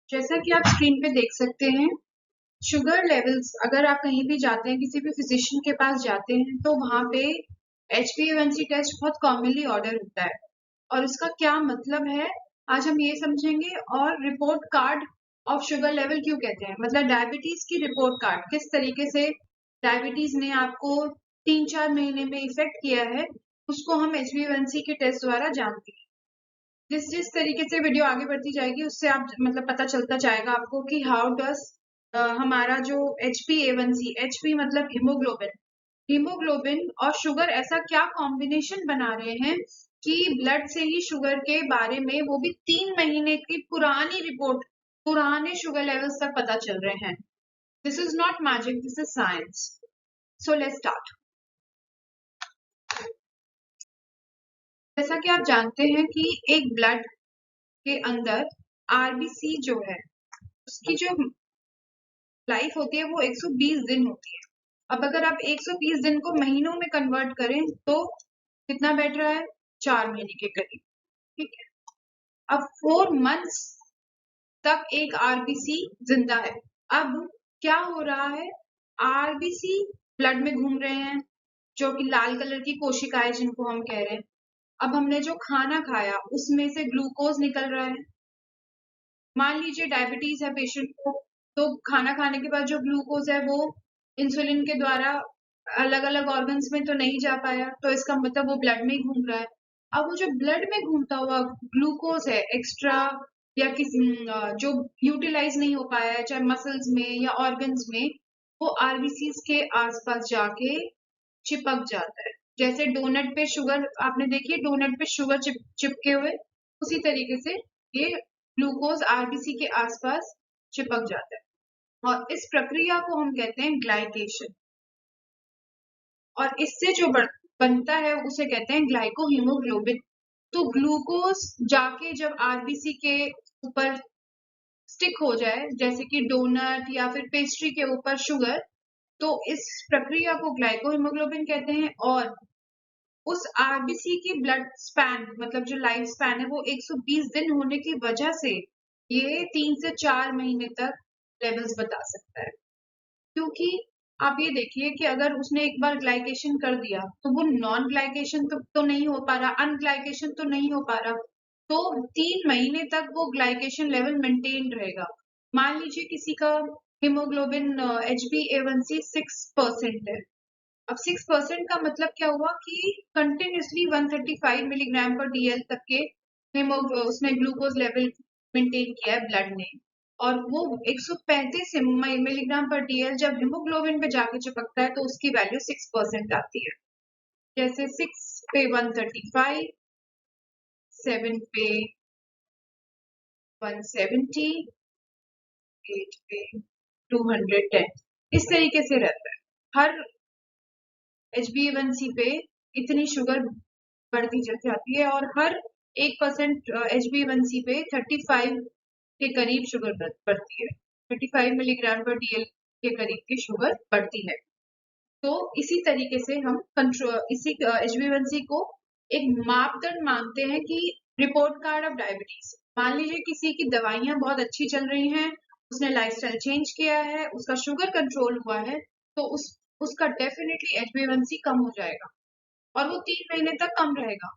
जैसा कि आप स्क्रीन पे देख सकते हैं, शुगर लेवल्स अगर आप कहीं भी जाते हैं, किसी भी फिजिशियन के पास जाते हैं, तो वहाँ पे HbA1c टेस्ट बहुत कॉमनली ऑर्डर होता है। और उसका क्या मतलब है, आज हम ये समझेंगे। और report card of sugar level क्यों कहते हैं, मतलब डायबिटीज की रिपोर्ट कार्ड, किस तरीके से डायबिटीज ने आपको 3-4 महीने में इफेक्ट किया है, उसको हम HbA1c के टेस्ट द्वारा जानते हैं। जिस जिस तरीके से वीडियो आगे बढ़ती जाएगी, उससे आप मतलब पता चलता जाएगा आपको कि हाउ डस हमारा जो HbA1c, HP मतलब हीमोग्लोबिन, हीमोग्लोबिन और शुगर ऐसा क्या कॉम्बिनेशन बना रहे हैं कि ब्लड से ही शुगर के बारे में, वो भी 3 महीने की पुरानी रिपोर्ट, पुराने शुगर लेवल्स तक पता चल रहे हैं। This is not magic, this is science. So let's start. जैसा कि आप जानते हैं कि एक ब्लड के अंदर आरबीसी जो है, उसकी जो लाइफ होती है वो 120 दिन होती है। अब अगर आप 120 दिन को महीनों में कन्वर्ट करें तो कितना बैठ रहा है, 4 महीने के करीब। ठीक है, अब 4 मंथ्स तक एक आरबीसी जिंदा है। अब क्या हो रहा है, आरबीसी ब्लड में घूम रहे हैं, जो कि लाल कलर की कोशिकाएं जिनको हम कह रहे हैं। अब हमने जो खाना खाया उसमें से ग्लूकोज निकल रहा है। मान लीजिए डायबिटीज है पेशेंट को, तो खाना खाने के बाद जो ग्लूकोज है वो इंसुलिन के द्वारा अलग अलग ऑर्गन्स में तो नहीं जा पाया, तो इसका मतलब वो ब्लड में ही घूम रहा है। अब वो जो ब्लड में घूमता हुआ ग्लूकोज है एक्स्ट्रा, या किसी जो यूटिलाइज नहीं हो पाया है, चाहे मसल्स में या ऑर्गन्स में, वो आरबीसीज के आसपास जाके चिपक जाता है। जैसे डोनट पे शुगर, आपने देखी डोनट पे शुगर चिपके हुए, उसी तरीके से ये ग्लूकोज आरबीसी के आसपास चिपक जाता है। और इस प्रक्रिया को हम कहते हैं ग्लाइकेशन। और इससे जो बनता है उसे कहते हैं ग्लाइकोहीमोग्लोबिन। तो ग्लूकोज जाके जब आरबीसी के ऊपर स्टिक हो जाए, जैसे कि डोनट या फिर पेस्ट्री के ऊपर शुगर, तो इस प्रक्रिया को ग्लाइकोहीमोग्लोबिन कहते हैं। और उस आरबीसी की ब्लड स्पैन, मतलब जो लाइफ स्पैन है, वो 120 दिन होने की वजह से ये 3 से 4 महीने तक लेवल्स बता सकता है। क्योंकि आप ये देखिए कि अगर उसने एक बार ग्लाइकेशन कर दिया तो वो नॉन ग्लाइकेशन तो नहीं हो पा रहा, अनग्लाइकेशन तो नहीं हो पा रहा, तो 3 महीने तक वो ग्लाइकेशन लेवल मेंटेन रहेगा। मान लीजिए किसी का हीमोग्लोबिन HbA1c 6% है। अब 6% का मतलब क्या हुआ कि कंटिन्यूसली 135 मिलीग्राम पर डीएल तक के उसने ग्लूकोज लेवल मेंटेन किया है ब्लड ने। और वो 135 मिलीग्राम पर डीएल जब हीमोग्लोबिन पे जाके चिपकता है तो उसकी वैल्यू 6% आती है। जैसे 6 पे 135, 7 पे 170, 8 पे 210, इस तरीके से रहता है। हर HbA1c पे इतनी शुगर बढ़ती चल जाती है, और हर 1% HbA1c पे 35 के करीब शुगर बढ़ती है। 35 मिलीग्राम पर डीएल के करीब की शुगर बढ़ती है। तो इसी तरीके से हम कंट्रोल, इसी HbA1c को एक मापदंड मानते हैं कि रिपोर्ट कार्ड ऑफ डायबिटीज। मान लीजिए किसी की दवाइयां बहुत अच्छी चल रही हैं, उसने लाइफस्टाइल चेंज किया है, उसका शुगर कंट्रोल हुआ है, तो उसका डेफिनेटली HbA1c कम हो जाएगा और वो 3 महीने तक कम रहेगा।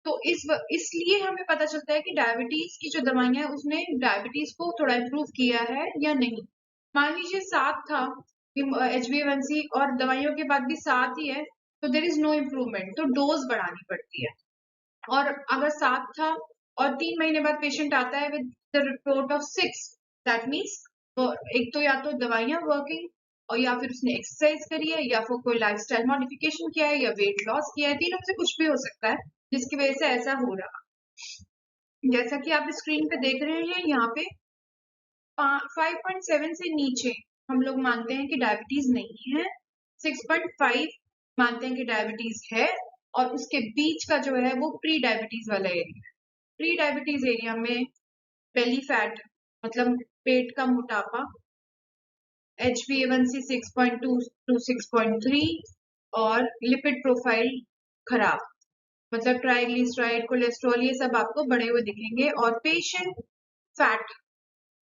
तो इसलिए हमें पता चलता है कि डायबिटीज की जो दवाइयां है उसने डायबिटीज को थोड़ा इम्प्रूव किया है या नहीं। मान लीजिए 7 था HbA1c और दवाइयों के बाद भी 7 ही है, तो देर इज नो इम्प्रूवमेंट, तो डोज बढ़ानी पड़ती है। और अगर 7 था और 3 महीने बाद पेशेंट आता है with the report of 6, that means एक तो या तो दवाइयां वर्किंग, और या फिर उसने एक्सरसाइज करी है, या फिर कोई लाइफस्टाइल मॉडिफिकेशन किया है, या वेट लॉस किया है, तीनों से कुछ भी हो सकता है जिसकी वजह से ऐसा हो रहा। जैसा कि आप स्क्रीन पे देख रहे हैं, यहाँ पे 5.7 से नीचे हम लोग मानते हैं कि डायबिटीज नहीं है, 6.5 मानते हैं कि डायबिटीज है, और उसके बीच का जो है वो प्री डायबिटीज वाला एरिया है। प्री डायबिटीज एरिया में बेली फैट, मतलब पेट का मोटापा, HbA1c 6.2 to 6.3, और लिपिड प्रोफाइल खराब, मतलब ट्राइग्लिसराइड, कोलेस्ट्रॉल, ये सब आपको बढ़े हुए दिखेंगे। और patient fat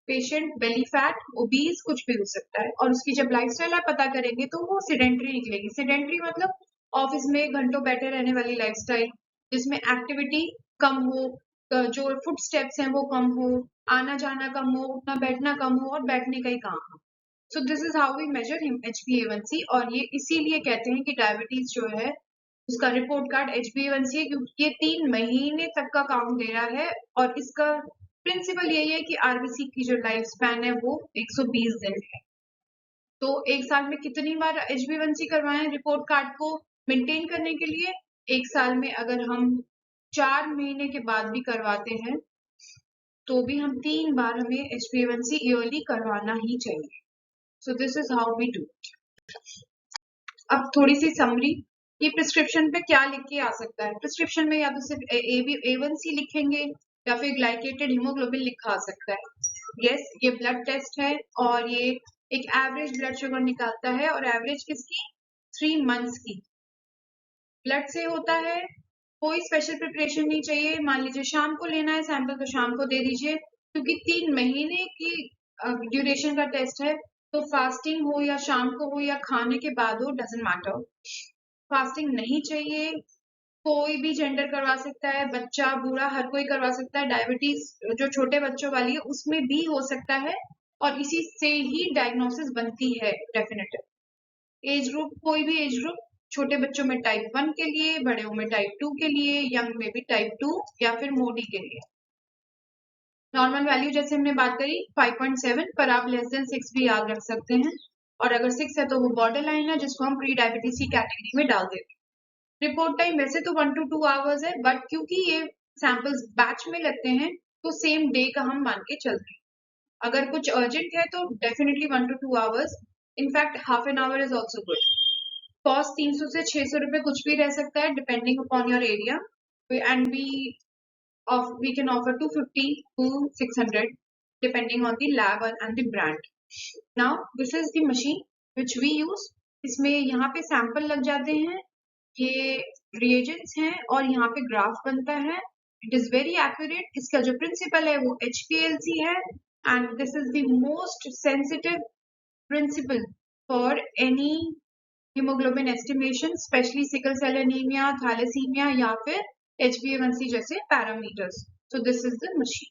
patient belly fat, obese कुछ भी हो सकता है। और उसकी जब लाइफस्टाइल आप पता करेंगे तो वो सेडेंट्री निकलेगी। सेडेंट्री मतलब ऑफिस में घंटों बैठे रहने वाली लाइफस्टाइल, जिसमें एक्टिविटी कम हो, जो फुट स्टेप्स हैं वो कम हो, आना जाना कम हो, उठना बैठना कम हो और बैठने का ही काम हो। So this is how we measure HbA1c। और ये इसीलिए कहते हैं कि डायबिटीज जो है उसका रिपोर्ट कार्ड HbA1c है, क्योंकि ये 3 महीने तक का काउंट दे रहा है। और इसका प्रिंसिपल यही है कि आरबीसी की जो लाइफ स्पैन है वो 120 दिन है। तो एक साल में कितनी बार HbA1c करवाएं रिपोर्ट कार्ड को मेंटेन करने के लिए? एक साल में अगर हम 4 महीने के बाद भी करवाते हैं तो भी हम 3 बार हमें HbA1c ईयरली करवाना ही चाहिए। So this is how we do. अब थोड़ी सी समरी, ये प्रिस्क्रिप्शन पे क्या लिख के आ सकता है? प्रिस्क्रिप्शन में या तो सिर्फ A1C लिखेंगे या फिर ग्लाइकेटेड हीमोग्लोबिन लिखा आ सकता है। यस, ये ब्लड टेस्ट है और ये एक एवरेज ब्लड शुगर निकालता है। और एवरेज किसकी? 3 मंथ्स की। ब्लड से होता है, कोई स्पेशल प्रिपरेशन नहीं चाहिए। मान लीजिए शाम को लेना है सैंपल तो शाम को दे दीजिए, क्योंकि 3 महीने की ड्यूरेशन का टेस्ट है। तो फास्टिंग हो या शाम को हो या खाने के बाद हो, डजंट मैटर। फास्टिंग नहीं चाहिए। कोई भी जेंडर करवा सकता है, बच्चा बूढ़ा हर कोई करवा सकता है। डायबिटीज जो छोटे बच्चों वाली है उसमें भी हो सकता है और इसी से ही डायग्नोसिस बनती है डेफिनेटली। एज ग्रुप, कोई भी एज ग्रुप, छोटे बच्चों में टाइप 1 के लिए, बड़े में टाइप 2 के लिए, यंग में भी टाइप 2 या फिर मोडी के लिए। नॉर्मल वैल्यू जैसे हमने बात करी 5.7, पर आप लेस देन 6 भी याद रख सकते हैं। और अगर 6 है तो वो बॉर्डर लाइन है, जिसको हम प्री डायबिटीज की कैटेगरी में डाल देते हैं। रिपोर्ट टाइम वैसे तो 1 to 2 आवर्स है, बट क्योंकि ये सैंपल्स बैच में लगते हैं तो सेम डे का हम मान के चलते हैं। अगर कुछ अर्जेंट है तो definitely 1 to 2 hours. In fact half an hour is also good. Cost 300 से 600 रुपए कुछ भी रह सकता है depending upon your area. And we can offer 250 to 600 depending on the lab and the brand. Now this is the machine which we use. इसमें यहाँ पे सैंपल लग जाते हैं, ये रिएजेंट्स हैं और यहाँ पे ग्राफ बनता है। It is very accurate. इसका जो प्रिंसिपल है वो HPLC है and this is the most sensitive principle for any haemoglobin estimation, specially sickle cell anaemia, thalassaemia या फिर HbA1c जैसे parameters. So this is the machine.